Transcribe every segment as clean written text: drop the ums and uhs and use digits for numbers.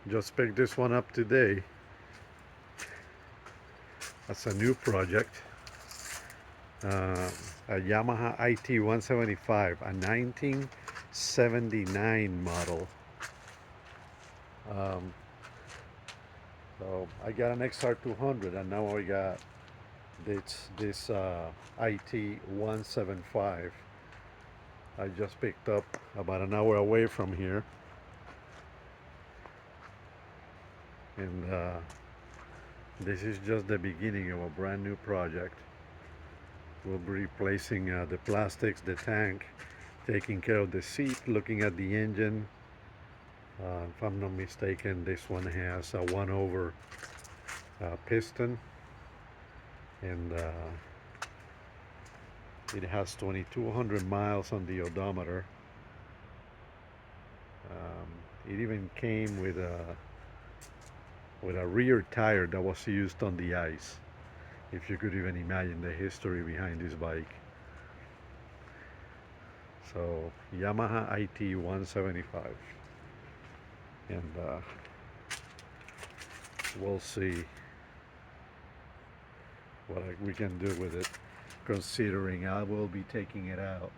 Just picked this one up today. That's a new project. A Yamaha IT175, a 1979 model. Um, so I got an XR200, and now I got this IT175. I just picked up about an hour away from here, and this is just the beginning of a brand new project. We'll be replacing the plastics, the tank, taking care of the seat, looking at the engine. If I'm not mistaken, this one has a 1/over piston, and it has 2,200 miles on the odometer. It even came with a rear tire that was used on the ice, if you could even imagine the history behind this bike. So Yamaha IT175, and we'll see what we can do with it, considering I will be taking it out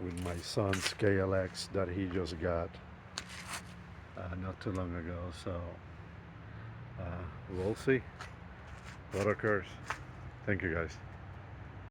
with my son's KLX that he just got not too long ago. So we'll see what occurs. Thank you, guys.